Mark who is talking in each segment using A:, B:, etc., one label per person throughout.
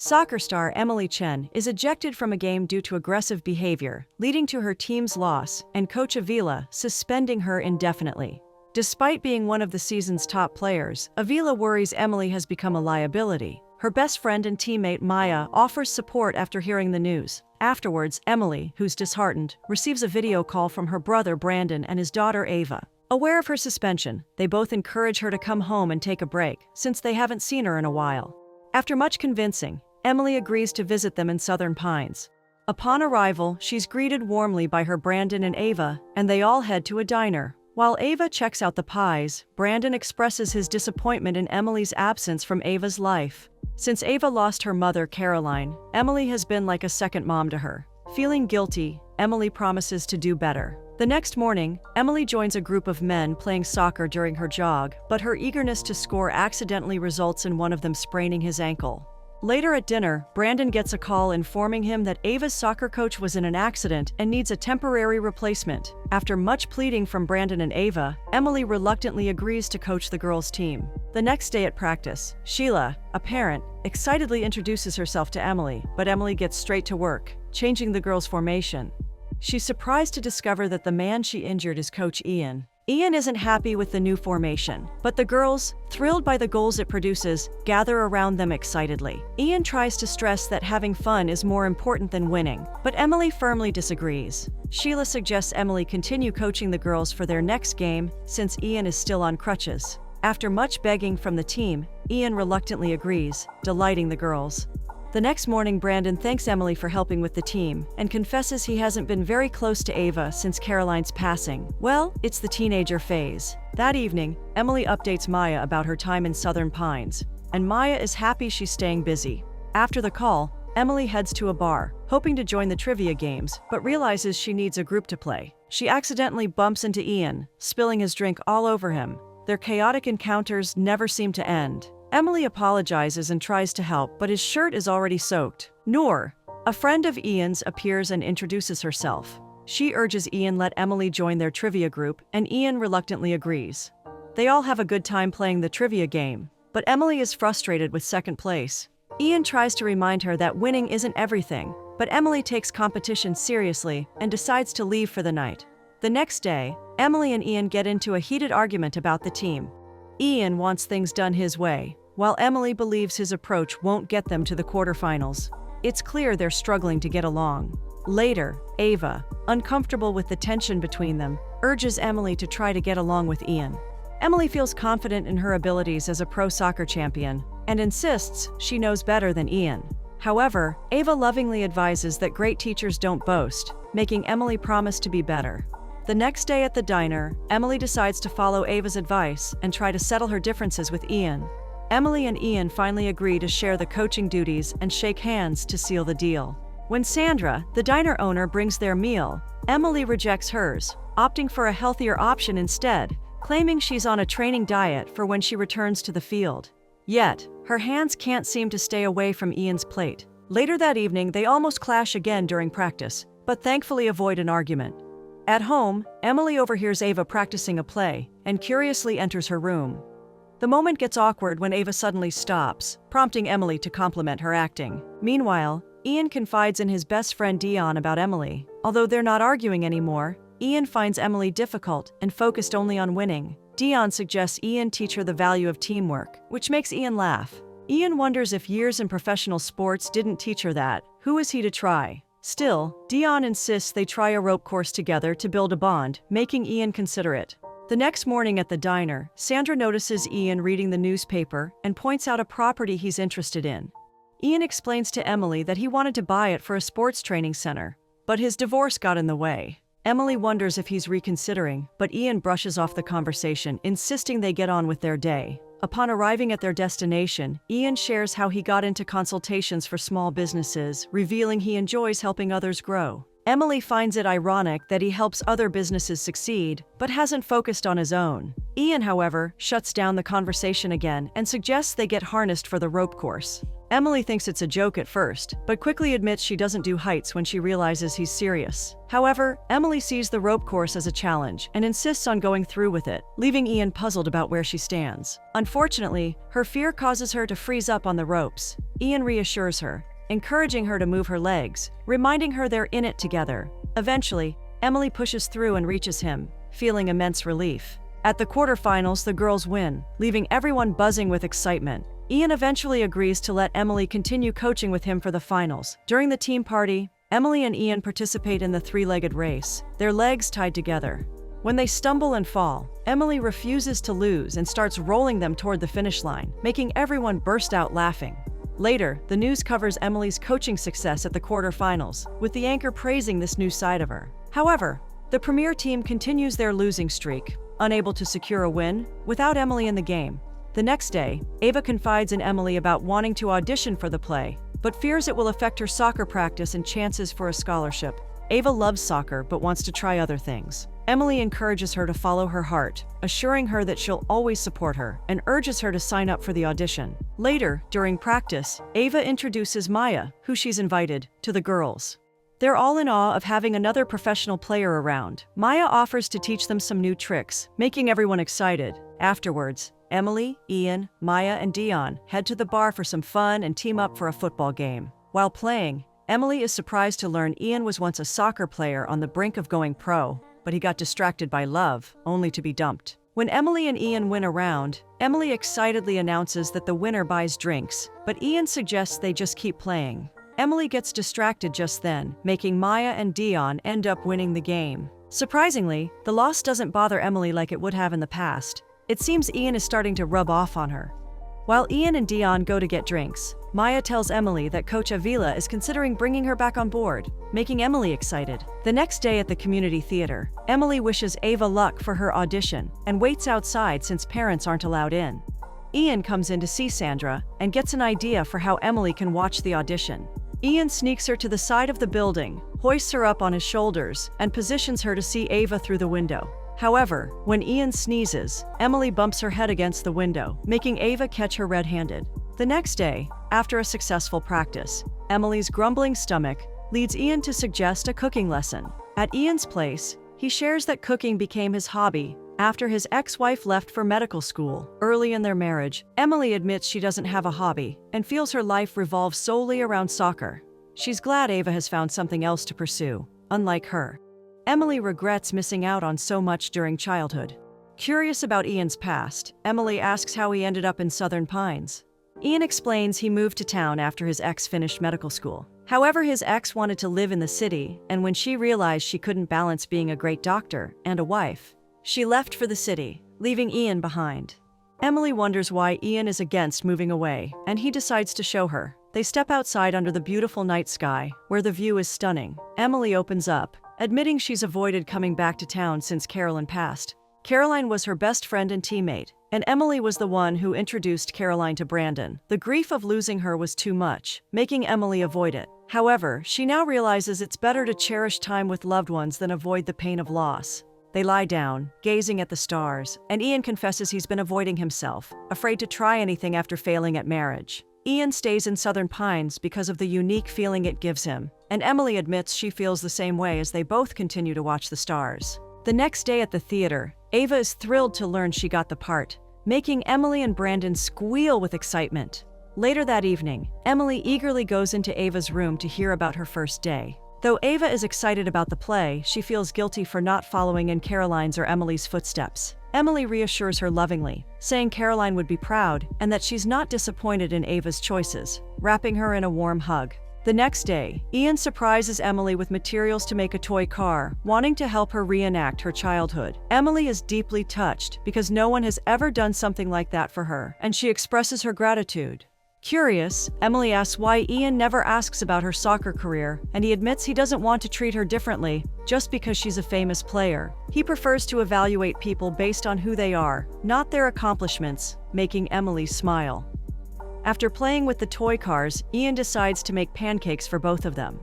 A: Soccer star Emily Chen is ejected from a game due to aggressive behavior, leading to her team's loss, and coach Avila suspending her indefinitely. Despite being one of the season's top players, Avila worries Emily has become a liability. Her best friend and teammate Maya offers support after hearing the news. Afterwards, Emily, who's disheartened, receives a video call from her brother Brandon and his daughter Ava. Aware of her suspension, they both encourage her to come home and take a break, since they haven't seen her in a while. After much convincing, Emily agrees to visit them in Southern Pines. Upon arrival, she's greeted warmly by her Brandon and Ava, and they all head to a diner. While Ava checks out the pies, Brandon expresses his disappointment in Emily's absence from Ava's life. Since Ava lost her mother, Caroline, Emily has been like a second mom to her. Feeling guilty, Emily promises to do better. The next morning, Emily joins a group of men playing soccer during her jog, but her eagerness to score accidentally results in one of them spraining his ankle. Later at dinner, Brandon gets a call informing him that Ava's soccer coach was in an accident and needs a temporary replacement. After much pleading from Brandon and Ava, Emily reluctantly agrees to coach the girls' team. The next day at practice, Sheila, a parent, excitedly introduces herself to Emily, but Emily gets straight to work, changing the girls' formation. She's surprised to discover that the man she injured is Coach Ian. Ian isn't happy with the new formation, but the girls, thrilled by the goals it produces, gather around them excitedly. Ian tries to stress that having fun is more important than winning, but Emily firmly disagrees. Sheila suggests Emily continue coaching the girls for their next game, since Ian is still on crutches. After much begging from the team, Ian reluctantly agrees, delighting the girls. The next morning, Brandon thanks Emily for helping with the team and confesses he hasn't been very close to Ava since Caroline's passing. Well, it's the teenager phase. That evening, Emily updates Maya about her time in Southern Pines, and Maya is happy she's staying busy. After the call, Emily heads to a bar, hoping to join the trivia games, but realizes she needs a group to play. She accidentally bumps into Ian, spilling his drink all over him. Their chaotic encounters never seem to end. Emily apologizes and tries to help, but his shirt is already soaked. Noor, a friend of Ian's, appears and introduces herself. She urges Ian let Emily join their trivia group, and Ian reluctantly agrees. They all have a good time playing the trivia game, but Emily is frustrated with second place. Ian tries to remind her that winning isn't everything, but Emily takes competition seriously and decides to leave for the night. The next day, Emily and Ian get into a heated argument about the team. Ian wants things done his way, while Emily believes his approach won't get them to the quarterfinals. It's clear they're struggling to get along. Later, Ava, uncomfortable with the tension between them, urges Emily to try to get along with Ian. Emily feels confident in her abilities as a pro soccer champion and insists she knows better than Ian. However, Ava lovingly advises that great teachers don't boast, making Emily promise to be better. The next day at the diner, Emily decides to follow Ava's advice and try to settle her differences with Ian. Emily and Ian finally agree to share the coaching duties and shake hands to seal the deal. When Sandra, the diner owner, brings their meal, Emily rejects hers, opting for a healthier option instead, claiming she's on a training diet for when she returns to the field. Yet, her hands can't seem to stay away from Ian's plate. Later that evening, they almost clash again during practice, but thankfully avoid an argument. At home, Emily overhears Ava practicing a play and curiously enters her room. The moment gets awkward when Ava suddenly stops, prompting Emily to compliment her acting. Meanwhile, Ian confides in his best friend Dion about Emily. Although they're not arguing anymore, Ian finds Emily difficult and focused only on winning. Dion suggests Ian teach her the value of teamwork, which makes Ian laugh. Ian wonders if years in professional sports didn't teach her that. Who is he to try? Still, Dion insists they try a rope course together to build a bond, making Ian consider it. The next morning at the diner, Sandra notices Ian reading the newspaper and points out a property he's interested in. Ian explains to Emily that he wanted to buy it for a sports training center, but his divorce got in the way. Emily wonders if he's reconsidering, but Ian brushes off the conversation, insisting they get on with their day. Upon arriving at their destination, Ian shares how he got into consultations for small businesses, revealing he enjoys helping others grow. Emily finds it ironic that he helps other businesses succeed, but hasn't focused on his own. Ian, however, shuts down the conversation again and suggests they get harnessed for the rope course. Emily thinks it's a joke at first, but quickly admits she doesn't do heights when she realizes he's serious. However, Emily sees the rope course as a challenge and insists on going through with it, leaving Ian puzzled about where she stands. Unfortunately, her fear causes her to freeze up on the ropes. Ian reassures her, encouraging her to move her legs, reminding her they're in it together. Eventually, Emily pushes through and reaches him, feeling immense relief. At the quarterfinals, the girls win, leaving everyone buzzing with excitement. Ian eventually agrees to let Emily continue coaching with him for the finals. During the team party, Emily and Ian participate in the three-legged race, their legs tied together. When they stumble and fall, Emily refuses to lose and starts rolling them toward the finish line, making everyone burst out laughing. Later, the news covers Emily's coaching success at the quarterfinals, with the anchor praising this new side of her. However, the premier team continues their losing streak, unable to secure a win without Emily in the game. The next day, Ava confides in Emily about wanting to audition for the play, but fears it will affect her soccer practice and chances for a scholarship. Ava loves soccer but wants to try other things. Emily encourages her to follow her heart, assuring her that she'll always support her, and urges her to sign up for the audition. Later, during practice, Ava introduces Maya, who she's invited, to the girls. They're all in awe of having another professional player around. Maya offers to teach them some new tricks, making everyone excited. Afterwards, Emily, Ian, Maya, and Dion head to the bar for some fun and team up for a football game. While playing, Emily is surprised to learn Ian was once a soccer player on the brink of going pro, but he got distracted by love, only to be dumped. When Emily and Ian win a round, Emily excitedly announces that the winner buys drinks, but Ian suggests they just keep playing. Emily gets distracted just then, making Maya and Dion end up winning the game. Surprisingly, the loss doesn't bother Emily like it would have in the past. It seems Ian is starting to rub off on her. While Ian and Dion go to get drinks, Maya tells Emily that Coach Avila is considering bringing her back on board, making Emily excited. The next day at the community theater, Emily wishes Ava luck for her audition and waits outside since parents aren't allowed in. Ian comes in to see Sandra and gets an idea for how Emily can watch the audition. Ian sneaks her to the side of the building, hoists her up on his shoulders, and positions her to see Ava through the window. However, when Ian sneezes, Emily bumps her head against the window, making Ava catch her red-handed. The next day, after a successful practice, Emily's grumbling stomach leads Ian to suggest a cooking lesson. At Ian's place, he shares that cooking became his hobby after his ex-wife left for medical school. Early in their marriage, Emily admits she doesn't have a hobby and feels her life revolves solely around soccer. She's glad Ava has found something else to pursue, unlike her. Emily regrets missing out on so much during childhood. Curious about Ian's past, Emily asks how he ended up in Southern Pines. Ian explains he moved to town after his ex finished medical school. However, his ex wanted to live in the city, and when she realized she couldn't balance being a great doctor and a wife, she left for the city, leaving Ian behind. Emily wonders why Ian is against moving away, and he decides to show her. They step outside under the beautiful night sky, where the view is stunning. Emily opens up, admitting she's avoided coming back to town since Caroline passed. Caroline was her best friend and teammate, and Emily was the one who introduced Caroline to Brandon. The grief of losing her was too much, making Emily avoid it. However, she now realizes it's better to cherish time with loved ones than avoid the pain of loss. They lie down, gazing at the stars, and Ian confesses he's been avoiding himself, afraid to try anything after failing at marriage. Ian stays in Southern Pines because of the unique feeling it gives him, and Emily admits she feels the same way as they both continue to watch the stars. The next day at the theater, Ava is thrilled to learn she got the part, making Emily and Brandon squeal with excitement. Later that evening, Emily eagerly goes into Ava's room to hear about her first day. Though Ava is excited about the play, she feels guilty for not following in Caroline's or Emily's footsteps. Emily reassures her lovingly, saying Caroline would be proud and that she's not disappointed in Ava's choices, wrapping her in a warm hug. The next day, Ian surprises Emily with materials to make a toy car, wanting to help her reenact her childhood. Emily is deeply touched because no one has ever done something like that for her, and she expresses her gratitude. Curious, Emily asks why Ian never asks about her soccer career, and he admits he doesn't want to treat her differently just because she's a famous player. He prefers to evaluate people based on who they are, not their accomplishments, making Emily smile. After playing with the toy cars, Ian decides to make pancakes for both of them.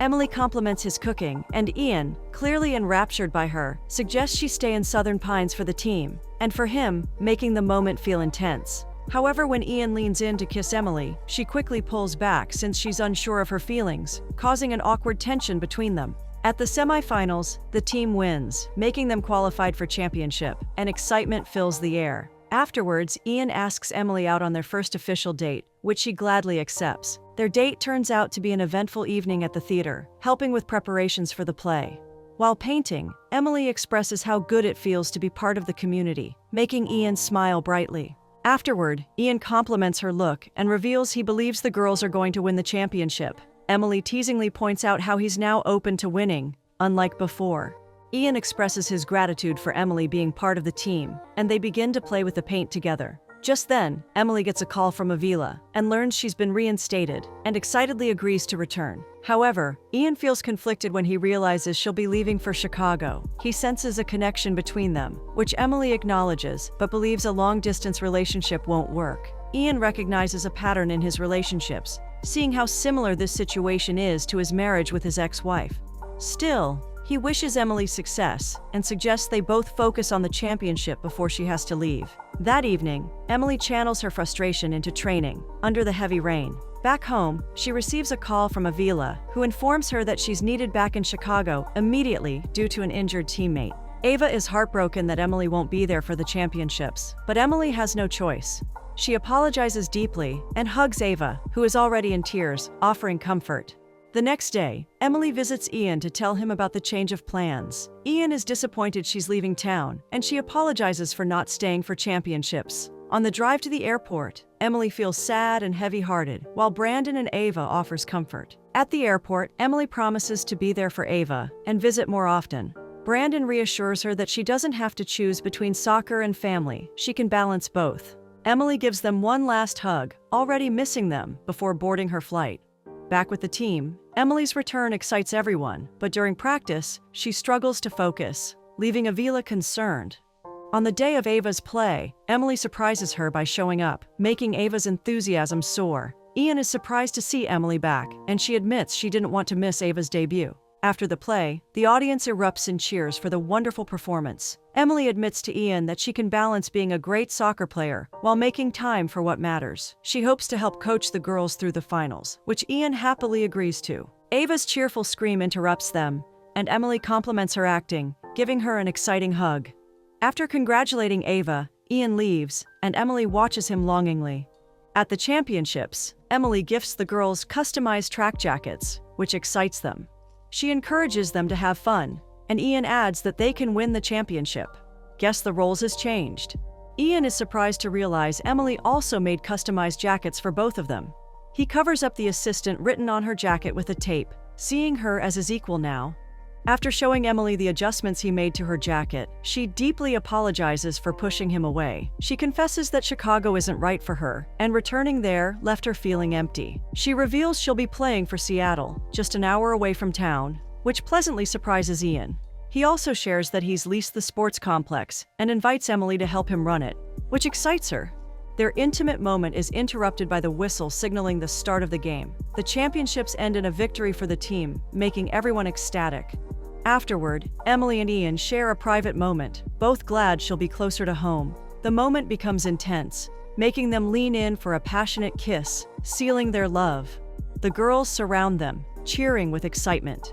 A: Emily compliments his cooking, and Ian, clearly enraptured by her, suggests she stay in Southern Pines for the team, and for him, making the moment feel intense. However, when Ian leans in to kiss Emily, she quickly pulls back since she's unsure of her feelings, causing an awkward tension between them. At the semifinals, the team wins, making them qualified for championship, and excitement fills the air. Afterwards, Ian asks Emily out on their first official date, which she gladly accepts. Their date turns out to be an eventful evening at the theater, helping with preparations for the play. While painting, Emily expresses how good it feels to be part of the community, making Ian smile brightly. Afterward, Ian compliments her look and reveals he believes the girls are going to win the championship. Emily teasingly points out how he's now open to winning, unlike before. Ian expresses his gratitude for Emily being part of the team, and they begin to play with the paint together. Just then, Emily gets a call from Avila and learns she's been reinstated and excitedly agrees to return. However, Ian feels conflicted when he realizes she'll be leaving for Chicago. He senses a connection between them, which Emily acknowledges but believes a long-distance relationship won't work. Ian recognizes a pattern in his relationships, seeing how similar this situation is to his marriage with his ex-wife. Still, he wishes Emily success and suggests they both focus on the championship before she has to leave. That evening, Emily channels her frustration into training, under the heavy rain. Back home, she receives a call from Avila, who informs her that she's needed back in Chicago immediately due to an injured teammate. Ava is heartbroken that Emily won't be there for the championships, but Emily has no choice. She apologizes deeply and hugs Ava, who is already in tears, offering comfort. The next day, Emily visits Ian to tell him about the change of plans. Ian is disappointed she's leaving town, and she apologizes for not staying for championships. On the drive to the airport, Emily feels sad and heavy-hearted, while Brandon and Ava offers comfort. At the airport, Emily promises to be there for Ava and visit more often. Brandon reassures her that she doesn't have to choose between soccer and family. She can balance both. Emily gives them one last hug, already missing them, before boarding her flight. Back with the team, Emily's return excites everyone, but during practice, she struggles to focus, leaving Avila concerned. On the day of Ava's play, Emily surprises her by showing up, making Ava's enthusiasm soar. Ian is surprised to see Emily back, and she admits she didn't want to miss Ava's debut. After the play, the audience erupts in cheers for the wonderful performance. Emily admits to Ian that she can balance being a great soccer player while making time for what matters. She hopes to help coach the girls through the finals, which Ian happily agrees to. Ava's cheerful scream interrupts them, and Emily compliments her acting, giving her an exciting hug. After congratulating Ava, Ian leaves, and Emily watches him longingly. At the championships, Emily gifts the girls customized track jackets, which excites them. She encourages them to have fun, and Ian adds that they can win the championship. Guess the roles has changed. Ian is surprised to realize Emily also made customized jackets for both of them. He covers up the assistant written on her jacket with a tape, seeing her as his equal now. After showing Emily the adjustments he made to her jacket, she deeply apologizes for pushing him away. She confesses that Chicago isn't right for her, and returning there left her feeling empty. She reveals she'll be playing for Seattle, just an hour away from town, which pleasantly surprises Ian. He also shares that he's leased the sports complex and invites Emily to help him run it, which excites her. Their intimate moment is interrupted by the whistle signaling the start of the game. The championships end in a victory for the team, making everyone ecstatic. Afterward, Emily and Ian share a private moment, both glad she'll be closer to home. The moment becomes intense, making them lean in for a passionate kiss, sealing their love. The girls surround them, cheering with excitement.